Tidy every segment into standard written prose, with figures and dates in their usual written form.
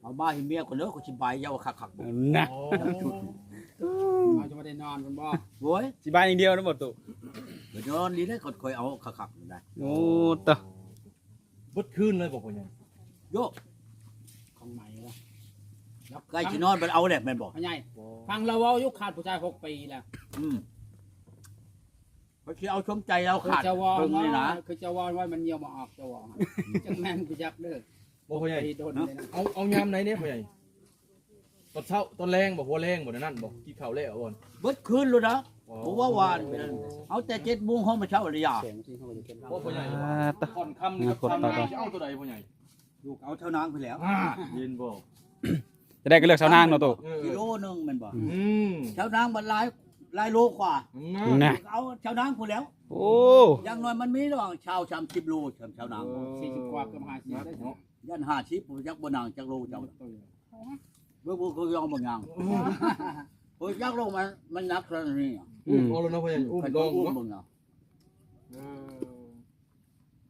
เอาบ้าให้เมียคนเลิกก็สิบายยาวคักๆบ่ นะ เราจะไม่ได้นอนคุณบ่ โว้ย สิบายอย่างเดียวนะบ่ตุ เดี๋ยวนอนดีได้ก็ค่อยเอาคักๆได้ โอ้ตะ บดคืนเลยบอกพ่อใหญ่ โย ของใหม่แล้ว ใกล้สินอนมันเอาแหละแม่นบ่ พ่อใหญ่ฟังเราเว้ายุคขาดผู้ชาย6 ปีแล้ว เพราะสิเอาชมใจเรา คือ ขาด จะวอน เพิ่งนี่นะ คือจะวอนว่ามันเหี่ยวมาออกจะวอนจังแม่นกูจักเด้อ บอกพ่อใหญ่ โดนเลยนะ เอายามไหนเนี่ยพ่อใหญ่ตอนเช้าตอนแรงบอกหัวแรงบอกนั่นบอกกินข้าวแล้วบ่ เบิดคืนเลยนะบ่ว่าวานไปนั่นเอาแต่7 โมงห้องมาเช้าเลยอ่ะ เสียงที่เขาจะเป็น พ่อใหญ่ ตะ ก่อนค่ำนี่ครับค่ำนี่เอาตัวใดพ่อใหญ่ ลูกเอาเท่านางไปแล้ว ยินบอก จะได้ก็เลือกชาวนางเนาะตุ กิโลนึงแม่นบ่ ม เท่านางมันหลายโลกว่า นะ เอาเท่านางพูดแล้ว โอ้ อย่างน้อยมันมีระหว่างชาว30 โลชาวนาง 40 กว่าเกือบ50ได้เนาะ ยัน50ผมจักบ่นางจักโลเจ้าเบิ่งก็ยอมบ่งางโอ้ยจักโลมันหนักขนาดนี้ อุ้มเอาแล้วนะพ่อใหญ่อุ้ม ใคร ล ก็ อง อุ้ม เนาะ เบิ่งเอา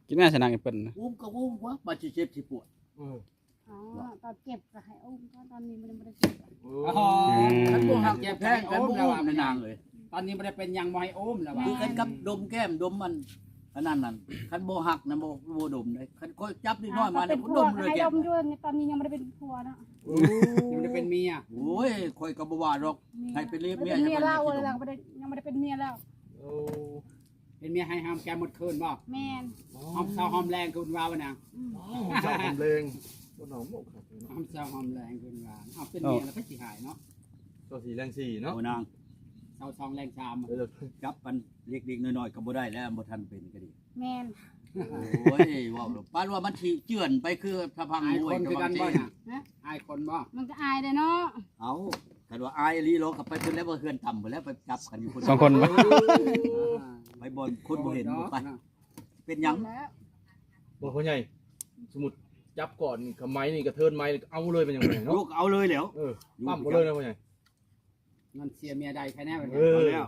กินแม่ชานางอีเปิ้น อุ้มก็อุ้มวะบาดสิเจ็บสิปวด อ๋อตอนเจ็บก็ให้อุ้มก็ตอนนี้มันไม่ได้เจ็บ อ๋อ ฉันบ่หัก เจ็ เจ็ บบ แพ แพ้ ง กัน โอ้ บ่ มแล้ว อุ้ ว่ะ มในนางเลย ตอนนี้ไม่ได้เป็นยังบ่ให้โอมแล้วว่ะ คือกันกับดมแก้มดมมันอันนั้นนั่นคันบ่หักนะบ่ดมเลยคันค่อยจับนิดน้อยมา เป็ เนี่ย น ผม ผั ด ว มเลย ให้ แก้ ด ม มด้วยตอนนี้ยังไม่ได้เป็นผัวนะ ยังไม่ได้เป็นเมีย โอ้ยค่อยก็บ่ว่าหรอกให้ไปเรียก ไม่ เมีย เป็น ให้ เมีย มัน แล้ว กิน เลยยังไม่ได้เป็นเมียแล้ว เป็นเมียให้ห้ามแกหมดคืนบ่ แม่น หอมเศร้าหอมแรงคุณว่าวันน่ะ เจ้าทำแรงบ่หนองบ่ครับ หอมเศร้าหอมแรงคุณว่าเอาเป็นเมียแล้วก็สิหายเนาะ ตัวสีแรงสีเนาะ โอ้นาง เศร้าซองแรงชาม เดี๋ยว จับมันเล็กๆน้อยๆก็บ่ได้แล้วบ่ทันเป็นก็ดี แม่น โอ้ยว้าวปานว่ามันสิเจือนไปคือสะพัง อาย มว ค ย นคือกันบ่น่ะอายคนบ่ มันก็อายเลยเนาะ เอาคันว่าอายอีหลีโลก็ไปเพิ่นแล้วบ่เฮือนต่ำไปแล้วไปจับกันอยู่คน สองคนบ่ ไปบ่อนคนบ่เห็นบ่ไปเป็นหยัง แล้ว บอกพ่อใหญ่สมมุติจับก่อนกับไม้นี่กระเทินไม้เอาเลยเป็นยังไงเนาะ ลูกเอาเลยแล้ว ปั้มก็เลยนะพ่อใหญ่ มันเสียเมียใดแค่แน่วัน เอ นี้ เอาแล้ว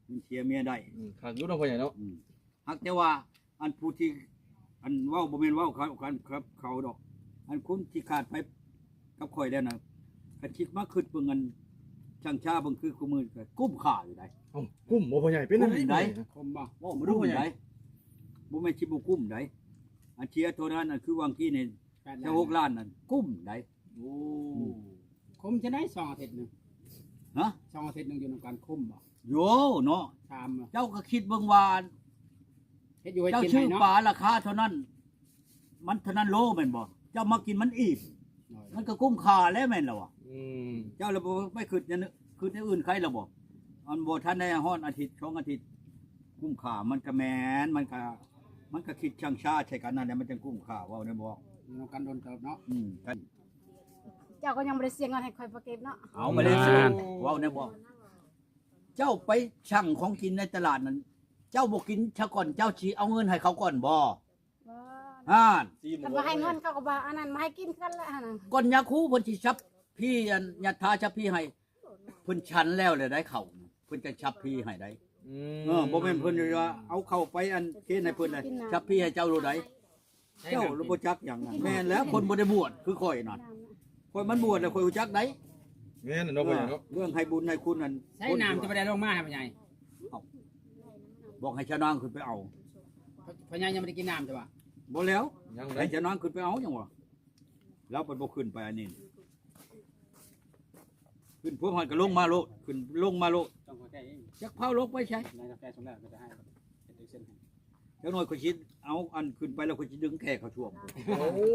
มันเชียร์เมียได้ ขาดยุทธนะพ่อใหญ่เนาะ ฮักแต่ว่าอันผู้ที่อันเว้าบ่แม่นเว้าเขากันครับเขาดอก อันคุณที่ขาดไปกับข่อยแล้วนะคันคิดมาคิดเบิ่งอันช่างชาเบิ่งคือคู่มือก็กุ้มข่าอยู่ได้ เอ้ากุ้มบ่พ่อใหญ่เป็นอะไร คมบ่ เว้าบ่รู้ได้บ่แม่นสิบ่กุ้มได้อันเชียร์ตัวนั้นน่ะคือวางกี้นี่แค่6ล้านนั่นกุ้มได้ โอ้ คมจะได้2 อาทิตย์นึง ฮะ 2 อาทิตย์นึงอยู่ในการคุมบ่ โยเนาะ ชาม เจ้าก็คิดเบิ่งว่า เฮ็ดอยู่ให้ เจ้า กิน ชื่ ให้ อ เนาะ ปลาราคาเท่านั้น มันเท่านั้นโลแม่นบ่เจ้ามากินมันอิ่มมันก็กุ้มค่าแล้วแม่นแล้วอ่ะ เจ้าระบบไม่คืดยันคืดในอื่นใครระบบอันโบท่านในห้อนอาทิตย์2 อาทิตย์กุ้มขามันก็แมนมันก็คิดช่างชาติใช่กันนั่นแหละมันจะกุ้มขาว่าในบอก อยู่ในการโดนเติบเนาะ กัน เจ้าก็ยังไม่ได้เสียเงินให้คอยประเก็บเนาะ เอามาเลยสิว่าในบอกเจ้าไปช่างของกินในตลาดนั้น เจ้าบอกกินชะก่อนเจ้าชีเอาเงินให้เขาก่อนบ่ ว่า ฮ่าน ถ้ามาให้เงินเขาก็บอกอันนั้นมาให้กินกันแหละนะ ก่อนยาคูเพิ่นสิชับพี่อันยาทาชับพี่ให้เพิ่นชันแล้วเลยได้เข้าเพิ่นจะชับพี่ให้ได้บ่แม่นเพิ่นว่าเอาเข้าไปอันเฮ็ดให้เพิ่นเลยชับพี่ให้เจ้ารู้ได้เจ้ารู้บ่จักอย่างนั้นแม่นแล้วคนบ่ได้บวชคือข่อยนั่นข่อยมันบวชแล้วข่อยรู้จักได้ แม่นเนาะพ่อใหญ่เนาะ เรื่องให้บุญให้คุณนั่น ใช้น้ำจะไปได้ลงมาให้พ่อใหญ่ บอกให้ชาวนางขึ้นไปเอา พ่อใหญ่ยังไม่ได้กินน้ำใช่ป่ะ บ่แล้ว ยังไง ให้ชาวนางขึ้นไปเอาจังวะแล้วเพิ่นบ่ขึ้นไปอันนี้ขึ้นพวกมันก็ลงมาโลดขึ้นลงมาโลด ต้องขอแก้เอง จักเผาลงไปใช่ ในกาแฟสมแล้วก็จะให้เป็นเส้นให้ จักหน่อยข่อยสิเอาอันขึ้นไปแล้วข่อยสิดึงแขกเขาช่วง โอ้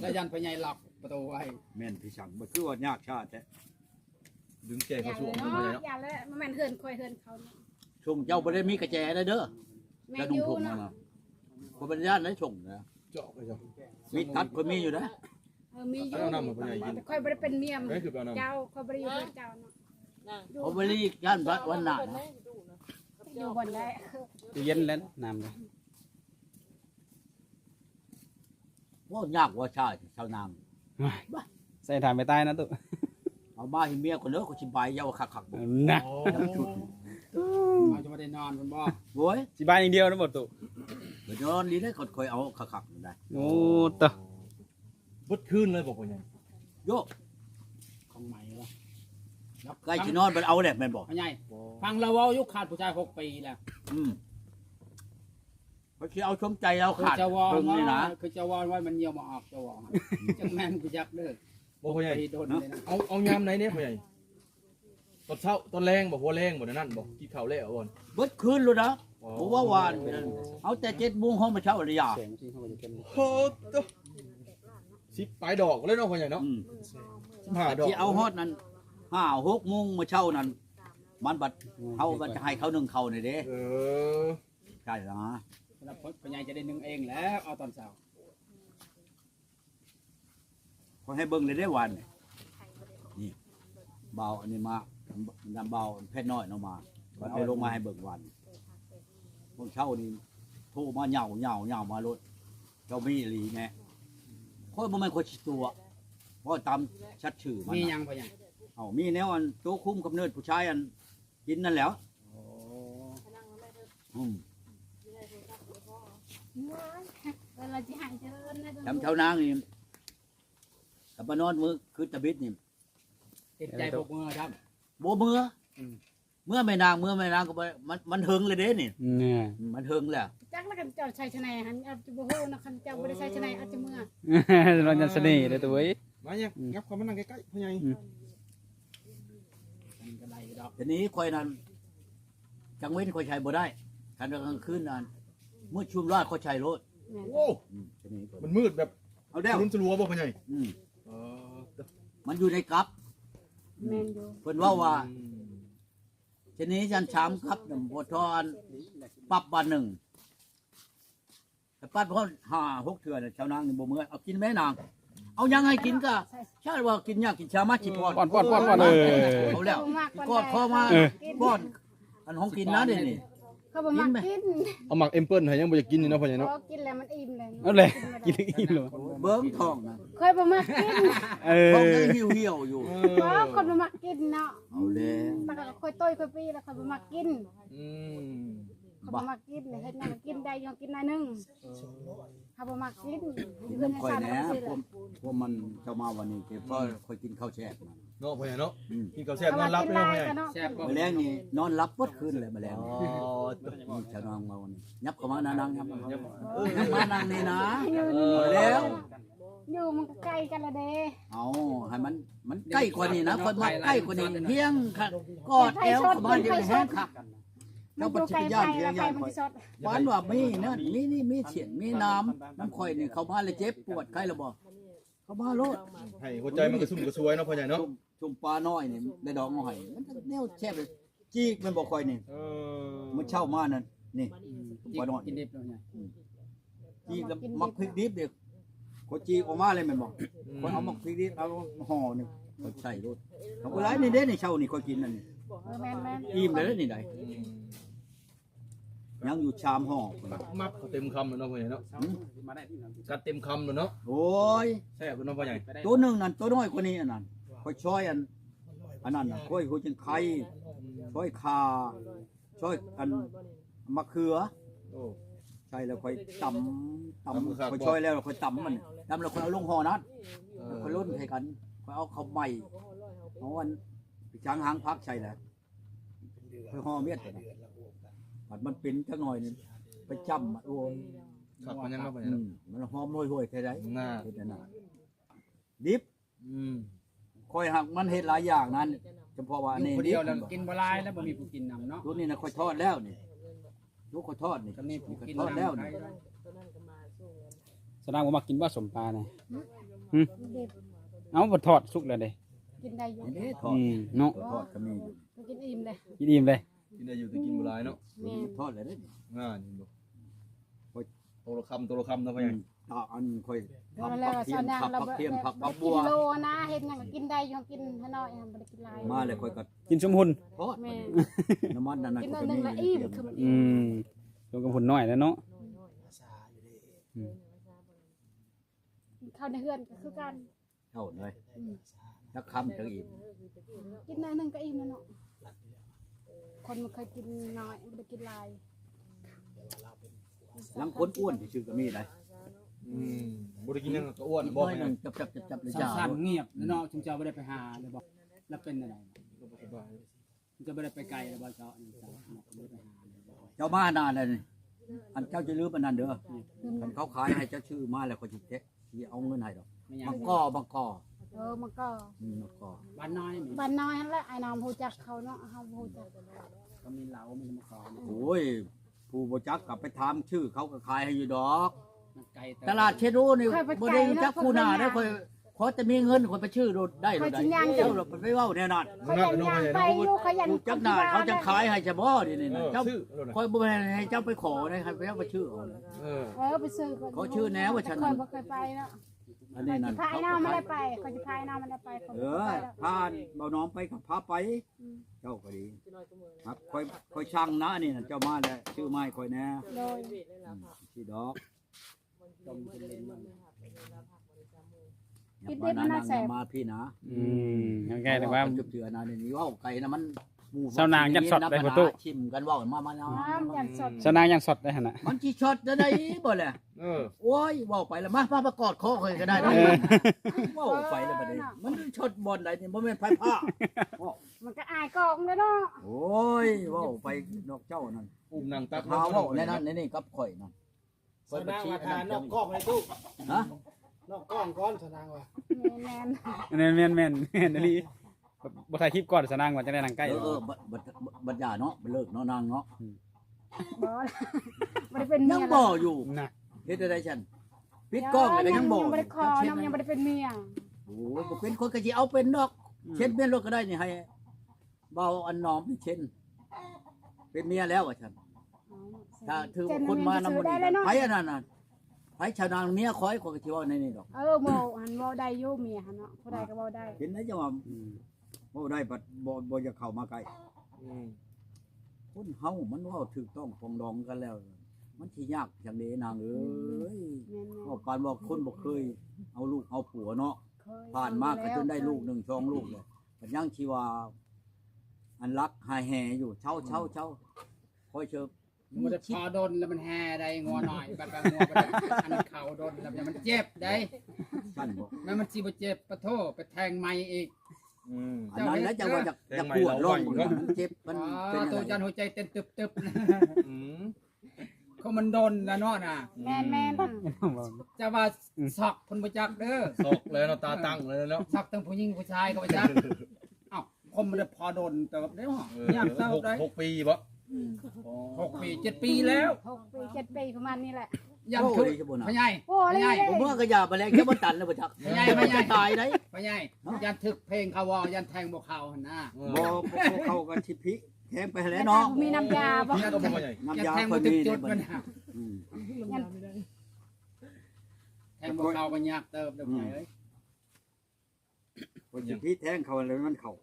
แล้วยันพ่อใหญ่ล็อกประตูไว้ แม่นพี่สั่งบ่คือว่ายากชาติแท้ ดึงแก่ อ เขา ย่าง ช่วง เลย พ่อใหญ่ เนาะ เนาะ อย่างเลยมันแม่นเฮินคอยเฮินเขาเนาะ ส่งเจ้าบ่ได้มีกระแจได้เด้อ แม่ จะ น ดุ อง ยู่ ถุง เนาะ มาบ่เป็นญาติได้ส่งนะ เจาะไปเจ้า มีตัดก็มีอยู่นะ มีอยู่ เอาน้ำมาพ่อใหญ่กิน แต่คอยไม่ได้เป็นเมียม นี่คือเอาน้ำ เจ้าคอยไม่ได้อยู่เป็นเจ้าเนาะ เขาบ่ได้ย่านวันหน้านะ อยู่บนได้ ตู้เย็นแล้วน้ำเลย ว่ายากว่าชาติชาวนาง ใส่ถ่านไปใต้นะตุ เอาบ้าให้เมียคนเลิกก็สิบายยาวคักๆบ่ นะ เราจะไม่ได้นอนคุณบ่ โว้ย สิบายอย่างเดียวนะบ่ตุ เดี๋ยวนอนดีได้ก็ค่อยเอาคักๆได้ โอ้ตะ บดคืนเลยบอกพ่อใหญ่ โยก ของใหม่วะ ใกล้สินอนมันเอาแหละแม่นบ่ พ่อใหญ่ฟังเราเว้ายุคขาดผู้ชาย6 ปีแล้ว เพราะที่เอาชมใจเอา คือ ขาด จะวอน เบิ่งนี่นะ คือจะวอนไว้มันเหี่ยวมาออกจะวอนจังแม่นกูจักเด้อ บ่พ่อใหญ่ ไปโดนเลยนะ เอายามไหนเนี่ยพ่อใหญ่ตอนเช้าตอนแรงบ่หัวแรงบ่นั่นบ่กินข้าวแล้วบ่ เบิดคืนเลยนะผมว่าวานเอาแต่7 โมงห้องมาเช้าเลยยา เสียงที่เขาจะเป็น โอ้ตะสิปลายดอกเลยเนาะพ่อใหญ่เนาะ15 ดอก ที่เอาฮอดนั้น5-6 โมงมาเช้านั้นมันบัดเฮาบัดจะให้เขานึ่งเขานี่เด้ เออ ใช่นะ แล้วพ่อใหญ่จะได้นึ่งเองแล้วเอาตอนเช้า ขอให้เบิ่งเลยได้วันนี่เบาอันนี้มาดำเบาแพทย์น้อยเนาะมาเอาลงมาให้เบิ่งวันพวกเช้านี่โทรมาเหย่าๆมารถเจ้ามีอีหลีแน่ค่อยบ่แม่นคนสิตัวเพราะตามชัดชื่อมัน มี น่ะ ยังพ่อใหญ่ เอามีแนวอันโตคุ้มกำเนิดผู้ชายอันกินนั่นแหล้ว โอ้ อืม เวลาจะหายเจริญนะ จำเช้านางนี่กับมานอนมือคือตะบิดนี่ ติดใจพวกมือครับ โบเมื่อเมื่อไม่นางก็บ่มันเฮิงเลยเด้นี่ เนี่ย มันเฮิงแหละ จักแล้วกันเจ้าใช้ชนะหันอาจจะบ่ฮู้นะคันเจ้าบ่ได้ใช้ชนะอาจจะเมื่อ เราจะเสน่ห์เลยตัวเว้ย มาเนี่ยงับความมานั่งใกล้ๆพ่อใหญ่ มันก็ได้ดอก ทีนี้ค่อยนั้นจังเว้นค่อยใช้บ่ได้คันกลางคืนนั้นเมื่อชุมราชค่อยใช้รถ แม่น โอ้ ทีนี้ก็ มันมืดแบบ เอาแล้ว ลุ้นสลัวบ่พ่อใหญ่ อืม เออ มันอยู่ในกับ แม่นอยู่ เพิ่นว่าทีนี้ฉันชามครับบ่ทอนปรับวันหนึ่งแต่ปัดเพราะ5-6 เทื่อน่ะชาวนางนี่บ่เมื่อเอากินแม่นางเอายังให้กินก็ใช่ว่ากินยากกินชามาสิพอด ป้อนเอาแล้วกอดคอมาป้อนอันของกินนะนี่ เขาบ่มักกิน เอาหมักเอ็มเปิ้ลให้ยังบ่อยากกินนี่เนาะพ่อใหญ่ พ เนาะ อกินแล้วมันอิ่มเลย เอาเลยกินอีกเลย เบิ้งทองนะ เคยบ่มักกิน ทองยังเหี่ยวอยู่ เพราะคนบ่มักกินเนาะ เอาแล้ว แต่ก็ค่อยต้อยค่อยปีแล้วค่อยบ่มักกิน อืม เขาบ่มักกินเลยเฮ็ดหยังกินได้ยังกินได้นึงเขาบ่มักกิน น้ำค่อยแหน่พวกมันเข้ามาวันนี้เพราะค่อยกินข้าวแช่มา เนาะพ่อใหญ่เนาะ อืม กินข้าวแซ่บนอนหลับเลยเนาะพ่อใหญ่ แซ่บบ่ แมลงนี่นอนรับปดคืนเลยแมลง อ๋อ นี่ชาวนางมาวันนี้ยับเข้ามานางยับมานางนี่นะเอาแล้ว อยู่มันก็ใกล้กันละเด้ เอาให้มันใกล้กว่านี้นะคนมาใกล้กว่านี้เพียงค่ะกอดแอวเข้ามาเดี๋ยวแห้งคัก มั เจ้าน ปั อ จ ยู่ จั ไกล ยญา ไป ณเพียงญาณคอย แล้วไฟมันสิสด บ้านว่ามีนั่นมีเฉียนมีน้ำข่อยนี่เข้ามาเลยเจ็บปวดใครละบ่เข้ามาโลด ให้หัวใจมันกระซุ่มกระซวยเนาะพ่อใหญ่เนาะ ชุมปลาน้อยนี่ได้ดอกหอยมันก็แนวแซ่บเลยจีกมันบ่ค่อยนี่ เออ มันเช่ามานั่นนี่ชุมปลาน้อย กินดิบเนาะเนี่ย จีกแล้วมักพริกดิบเด้ก็จีกออกมาเลยแม่นบ่คนเอามักพริกดิบเอาห่อนี่ก็ใส่รถเขาก็หลายนี่เด้นี่เช่านี่ค่อยกินนั่นนี่ แม่น อิ่มเลยนี่ได้ยังอยู่ชามห่อ มับเต็มคำเลยเนาะพ่อใหญ่เนาะ มาได้ที่นั่น กัดเต็มคำเลยเนาะ โอ้ย แซ่บเลยเนาะพ่อใหญ่ ตัวหนึงนั่นตัวน้อยกว่านี้อันนั้นค่อยช่อยอันนั้นน่ะค่อยหูจังไข่ช่อยข่าช่อยอันมะเขือ โอ้ ใช่แล้วค่อยตำค่อยช่อยแล้วค่อยตำมันตำแล้วค่อยเอาลงห่อนัดแล้วค่อยล้นให้กันค่อยเอาข้าวใหม่เอาอันจางหางพักใช่แหละค่อยห่อเม็ดนะบัดมันเป็นจังหน่อยนึงไปจำโอ้ย ขับมันยังเนาะพ่อใหญ่เนาะ มันหอมห่วยๆแท้ได หน้า เฮ็ดอันนั้นดิบ อืม ค่อยหักมันเฮ็ดหลายอย่างนั้นเฉพาะว่า อยู่ นี่ คนเดียวแล้วกินบ่หลายแล้วบ่มีผู้กินนำเนาะ ตัวนี้นะค่อยทอดแล้วนี่ลูกค่อยทอดนี่ ก็มีผู้กิน ทอด นำ แล้วนี่ แสดงว่ามากินว่าสมปลาเนี่ย ๆเด็ด เอาบดทอดสุกเลยเด้ กินได้อยู่ นี่ทอด เนาะ ทอดก็มีอยู่ มันกินอิ่มเลย กินอิ่มเลย กินได้อยู่แต่กินบ่หลายเนาะ แม่ ทอดเลยเด้อ ง่ายนี่บ่ตัวละคำเนาะพ่อใหญ่ ตาอันค่อย แล้ว ทำ แล้ ผั ว กเทีย สาม วนาง ผัก เรา ผักเทียมผัก บ่ บั กิ บัวน โลนะเฮ็ดหยังก็กินได้อยู่กินให้น้อยบ่ได้กินหลาย มาเลยค่อยก็ กินสมหุน ทอด แม่ น้ำมันนั่นน่ะ กิน ก็ ได้ มี นึงละอิ่มคือมัน อืมรวมกับหุนน้อยแล้วเนาะ ข้าวในเฮือนก็คือกัน เท่าเลย อืม จักคำจักอีก กินได้นึงก็อิ่มแล้วเนาะคนมันเคยกินน้อยบ่ได้กินหลาย ลังคนอ้วนซื่อๆก็มีได้ อ บ่ได้กินยังก็อ้วนบ่ บ่ให้นึงจับเลยจ้า สั้นๆเงียบเนาะจึงจะบ่ได้ไปหาเลยบอกแล้วเป็นอะไรจึงจะบ่ได้ไปไกลเลยบ่เจ้าอันนี้เจ้าบ่ได้ไปหาเลยบอก เจ้ามานานเลยนี่อันเจ้าจะลืมอันนั้นเด้อคันเขาขายให้เจ้าชื่อมาแล้วก็สิเจ๊สิเอาเงินให้ดอก ไม่ยัง มังกอ มันก็ มังกอ บ้านน้อยมี บ้านน้อยนั่นแหละไอ้น้องฮู้จักเขาเนาะเฮาฮู้จัก ก็มีเหล้ามีมะขาม โอ้ยผู้บ่จักกลับไปถามชื่อเขาก็ขายให้อยู่ดอก มันไกล ตลาดเชโดนี่บ่ได้รู้จักผู้หน้าได้ค่อยขอแต่มีเงินคนไปชื่อรถได้รถได้เจ้าไปเว้าแน่นอน เขายันยางไปอยู่เขายัน ผู้จักหน้าเขาจะขายให้เฉพาะนี่นะเจ้า ชื่อ คอยบ่ให้เจ้าไปขอได้ครับแล้วไปชื่อเอาเลย ไปซื้อก่อน เขาชื่อแนวว่าฉัน เคยบ่เคยไปเนาะ อันนี้นั่น พายน้าไม่ได้ไปเขาจะพายน้าไม่ได้ไปเขา เอ บ่ อ ไปแล้ว พาเบาน้องไปกับพาไป เจ้าก็ดีครับคอยช่างนะนี่นะเจ้ามาแล้วชื่อไม้คอยแน่ โดย ชื่อดอก ตรงเป็นเลนมัน อย่ามานั่งมาพี่นะ ยังไงแต่ว่า จุบเจือนะนี่ว่าไก่นะมัน เจ้านางยันสดได้ประตู ชิมกันว่ามาเนาะ น้ำยันสด สนางยังสดได้หั่นน่ะ มันสิช็อตได้บ่แหละ โอ้ยว่าไปแล้วมาประกอดคอคอยก็ได้นะว่าไปแล้วบัดนี้มันช็อตบอลได้นี่บ่แม่นไผผ้า มันก็อายกองเลยเนาะ โอ้ยว่าไปนอกเจ้านั่น อุ้มนางตัก พาว่าในนั้นนี่กับข่อยนั่น สนางว่าทานนอกกล้องเลยตู้ ฮะ นอกกล้องก่อนสนางว่า แม่น แม่นอันนี้บ่ถ่ายคลิปก่อนสนางว่าจะได้นั่งใกล้ บัดยาเนาะเลิกเนาะนางเนาะ บ่บ่ได้เป็นเมี ยั ย งบ่อยู่ น่ะ เฮ็ดได้ฉันปิดกล้องก็ยังบ่ ยังบ่ได้คอน้ำยังบ่ได้เป็นเมีย โอ้ยบ่เป็นคนก็สิเอาเป็นดอกเช็ดเมียรถก็ได้นี่ให้เบาอันน้อมเช่นเป็นเมียแล้วว่าฉันถ้าถือคนมานำมันไผอันนั้นน่ะไผชาวนางเมียคอยก็สิว่าในนี่ดอก โมหันบ่ได้อยู่เมียหั่นเนาะผู้ใดก็บ่ได้ เห็นได้จังว่าบ่ได้บัดบ่จะเข้ามาใกล้คนเฮามันว่าถูกต้องปรองดองกันแล้ว มันสิยากจังได๋นางเอ้ย แม่น ก็ปานว่าคนบ่เคยเอาลูกเอาผัวเนาะ ๆเคย ผ่านมาก็จนได้ลูก1 2ลูกเลยมันยังชีว่าอันรักหายแห่อยู่เช่าคอยเชิญ มันจะพอโดนแล้วมันแห่ได้งอหน่อยแบบงัวอันเข่าโดนแล้วมันเจ็บได้ ท่านบอก แม่มันสิบ่เจ็บปะโทไปแทงไม้อีก อันนั้นแล้วจะว่าจะปวดลงมันเจ็บมันเป็น ตัวจันหัวใจเต้นตึบเขามันโดนแล้วเนาะน่ะ แม่น จะว่าซอกคนบ่จักเด้อ ตกเลยเนาะตาตั้งเลยแล้ว ซอกทั้งผู้หญิงผู้ชายก็บ่จักเอ้าผมมันพอโดนเติบได้หรอยากเติบได้ 6 ปีบ่ 6 ปี 7 ปีแล้ว 6 ปี 7 ปีประมาณนี้แหละ ยัง โอ้ ถึ ย ง จะบ่นะ พ่อใหญ่ โอ้เลย ผมว่าก็อย่าไปแล้วแค่บ่ตันแล้วบ่จักจะตายได้ พ่อใหญ่ยันถึกเพลงเขาวอยันแทงบ่เข้าหั่นน่ะ บ่เข้ากันชิพิแทงไปแล้วเนาะ มีน้ำยาบ่ นี่ก็บ่ใหญ่ น้ำ ยัน ยา แทง ค บ่ น ถึก นี้ จุดมันน่ะ ยัน แทงบ่เข้าก็ยากเติบเด้อพ่อใหญ่เอ้ย คนชิพิแทงเขาแล้วมันเข้า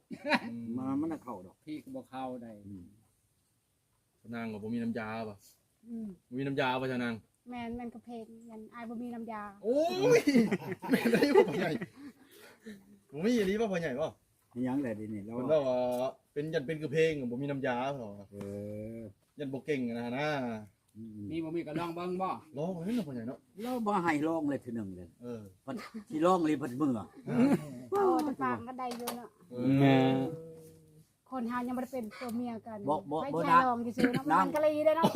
มันเข้าดอก พี่ก็บ่เข้าได้ นางก็บ่มีน้ำยาป่ะ อืม มีน้ำยาป่ะชานาง แม่นกระเพงยันอายบ่มีน้ำยา โอ้ยไม่ได้บ่พ่อใหญ่บ่มีอีหลีบ่พ่อใหญ่บ่ ยังได้ดินี่แล้ว เพิ่นว่าเป็นยันเป็นคือเพลงบ่มีน้ำยาเนาะ ยันบ่เก่งนะนะ มีบ่มีก็ลองเบิ่งบ่ ร้องให้เนาะพ่อใหญ่เนาะ เราบ่ให้ร้องเลยทีหนึ่งเลย เออ ที่ร้องเลยพัดมือ โอ้แต่ปากก็ได้อยู่เนาะ แม่ คนเฮายังบ่ได้เป็นตัวเมียกัน บ่ ไม่ใช่ลองซื่อๆเนาะมันกะลีได้เนาะ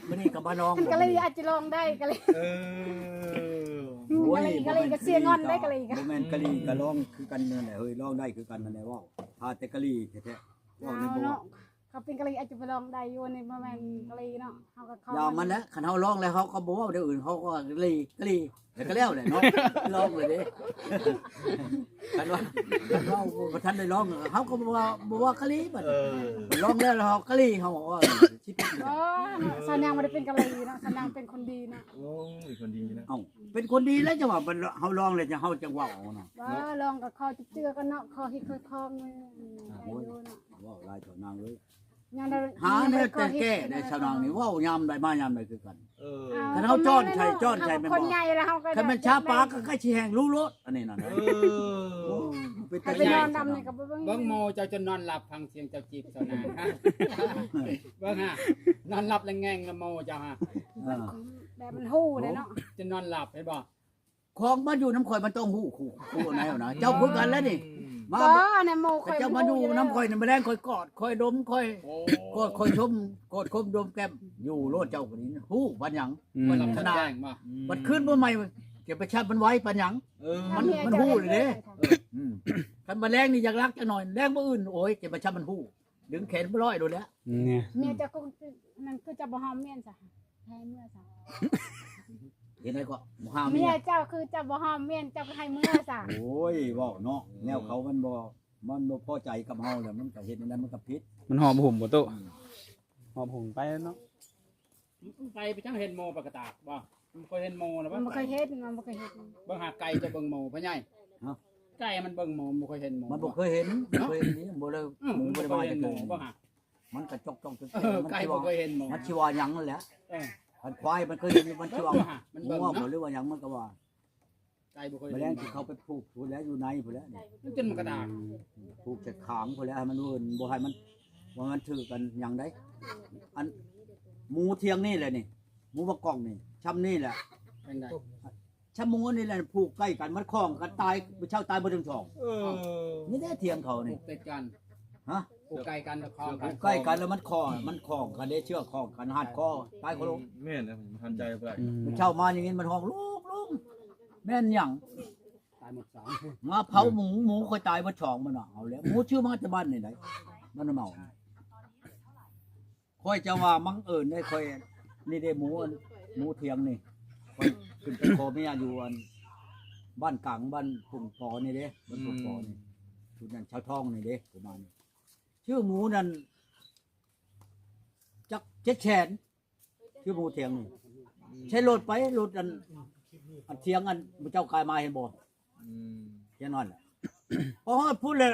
มันนี่กับบ้านน้อง กะลีอาจจะลองได้กะลี เออ กะลีก็เสียงอนได้กะลีก็ บ่แม่นกะลีก็ร้องคือกันนั่นแหละเฮ้ยร้องได้คือกันนั่นแหละว่าพาแต่กะลีแท้ๆว่านี่บ่ เนาะเขาเป็นกะลีอาจจะไปลองได้อยู่นี่บ่แม่นกะลีเนาะเฮาก็เข้า อย่ามันแล้วคันเฮาร้องแล้วเขาก็บ่ว่าเดี๋ยวอื่นเขาก็กะลีแล้วก็แล้วแหละเนาะร้องเลยเด้คันว่าบ่ทันได้ร้องเขาก็บ่ว่ากะลีบัด เออ ร้องแล้วเฮากะลีเฮาบอกว่าสิเป็น อ๋อสนางบ่ได้เป็นกะลีเนาะสนางเป็นคนดีเนาะ โอ้ยคนดีนะ เอ้าเป็นคนดีแล้วจังว่าเฮาร้องแล้วจะเฮาจังว่าเอาเนาะ ว่าลองกับคอเจือกันเนาะคอฮิตคอคองได้อยู่เนาะ ว่าหลายต่อนางเลย ยังได้ หาเนี่ยแต่แก้ในชาวนางนี่ว่ายามใดมายามใดคือกัน เออ คันเฮาจ้อนใช่แม่น คน บ่ ใหญ่แล้วเฮาก็ คันแม่นชาปลาก็ใกล้สิแห้งรู้รสอันนี้น่ะ เอ นะ อ เป็น เป็น ให้ ตา ไปนอนดำนี่ก็บ่เบิ่ง เบิ่งโมเจ้าจนนอนหลับฟังเสียงเจ้าจีบเจ้านางฮะเบิ่งฮะนอนหลับแล้วแง่งละโมเจ้าฮะ เออ แบบมันฮู้เลยเนาะ จะนอนหลับเห็นบ่ ของมันอยู่น้ำข่อยมันต้องหู้คู่ไหนเอานะเจ้าคือกันแล้วนี่มา ก็ในโมคอย เจ้ามาดูน้ำข่อยนี่มาแรงข่อยกอดข่อยดมข่อย โอ้ กอดข่อยชมกอดคมดมแก้มอยู่โลดเจ้าคนนี้หู้ปัญญัง บ่หลับทันแจ้งบ่ มันขึ้นบ่ใหม่เก็บประชามันไว้ปัญญัง เออ มันฮู้เลยเด้ คันมาแรงนี่อยากรักจังหน่อยแรงบ่อื่นโอ้ยเก็บประชามันหู้ดึงแขนบ่ร้อยโดนแล้ว เนี่ย เมียจะก็นั่นคือจะบ่หอมเมียนซะให้เมื่อซะ เห็นไหมก็บ่ห้าม เมี เมี ย ย เจ้าคือจะบ่หอมเมียนเจ้าก็ให้เมื่อซะ โอ้ยเว้าเนาะแนวเขามันบ่พอใจกับเฮาแล้วมันก็เฮ็ดนั่นมันก็ผิด มันหอมหุ่มบ่ตุหอมหุ่มไปเนาะ ไปจังเห็นโมปกตากบ่มันเคยเห็นโมนะบ่ มันบ่เคยเฮ็ดมันบ่เคยเฮ็ด เบิ่งหาไก่จะเบิ่งโมพ่อใหญ่ไก่มันเบิ่งโมบ่เคยเห็นโม มันบ่เคยเห็นบ่เคยเห็นนี่บ่เลยหมูบ่ได้มา เห็ จาก นโม โต บ่ฮะ มันก็จอกๆตึก ไก่บ่เคยเห็นโม มันสิว่าหยังนั่นแหละ เออ คันควายมันเคยเห็นมันสิว่า บ่ฮะมัน หมู เบิ่ง ว่าบ่ เนาะ หรือว่าหยังมันก็ว่า ไก่บ่เคย แม เห็ ล น งที่เขาไปผูกพูนแล้วอยู่ในพูนแล้วนี่ มันจนมันกระดาก ผูกจากขางพูนแล้วให้มันเวินบ่ให้มันว่ามันถือกันอย่างใดอันหมูเทียงนี่แหละนี่หมูบะกล่องนี่ช้ำนี่แหละ เป็นไง ช้ำหมูนี่แหละผูกใกล้กันมันคล้องกันตายเช่าตายบ่ถึงสอง เออ นี่ได้เทียงเขา ปลู นี่ กติดกัน ฮะ ปลูกไก่กันตะคอง ผู กัน กใกล้กันแล้วมันคล้องกันได้เชือกคล้องกันหัดคอตายคนลง แม่นนะผมทันใจไปได้ มันเช่ามาอย่างนี้มันห้องลูกแม่นหยัง ตายหมดสอง มาเผาหมูค่อยตายบ่ช่องมันน่ะเอาแล้วหมูชื่อมาจากบ้านนี่ไหนมันเมาค่อยจะว่ามังเอิญได้ค่อยนี่ได้หมูเทียงนี่ค่อยขึ้นไปขอเมียอยู่อันบ้านกลางบ้านปุ่งปอนี่เด้บ้านปุ่งปอนี่ชุดนั้นชาวทองนี่เด้ประมาณนี้ชื่อหมูนั่นจัก7แสนชื่อหมูเทียงนี่ใช้รถไปรถอันเทียงอันเจ้ากายมาเห็นบ่ แค่นั้นแหละ พอฮอดพูดเลย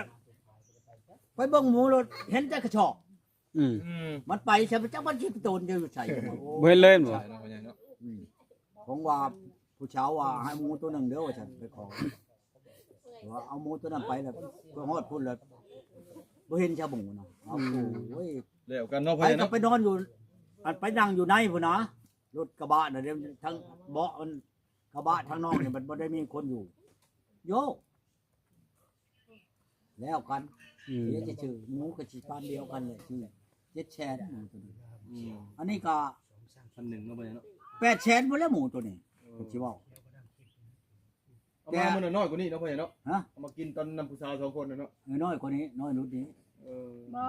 ไปเบิ่งหมูรถเห็นแต่กระชอก อืม มันไปใช่ไหมจักมันชิบโตนจะอยู่ใส่ บ่เห็นเลยบ่ ใช่เนาะพ่อใหญ่เนาะ ของว่าผู้เช้าว่าให้หมูตัวหนึ่งเด้อว่าฉันไปขอว่าเอาหมูตัวนั้นไปแล้วพอฮอดพูดเลยบ่เห็นชาวหมูนะเอาโอ้ย แล้วกันเนาะพ่ ไป อใหญ่ ก็ เนาะ ไปนอนอยู่อันไปนั่งอยู่ในพุ่นนะรถกระบะน่ะเดี๋ยวทั้งเบาะมันกระบะทั้งนอกเนี่ยมันบ่ได้มีคนอยู่ โยกแล้วกัน อืม เดี๋ยวจะชื่อหมูกับชีปานเดียวกันเลยชื่อ7แสนหมูตัวนี้ อืม อันนี้ก็ 1,100เนาะพ่อใหญ่เนาะ 8แสนหมดแล้วหมูตัวนี้ผมสิเว้า เอามามื้อน้อยกว่านี้เนาะพ่อใหญ่เนาะ ฮะ เอามากินตอนนำผู้สาว2คนน่ะเนาะ น้อยกว่านี้น้อยนุดนี้ เออ บ่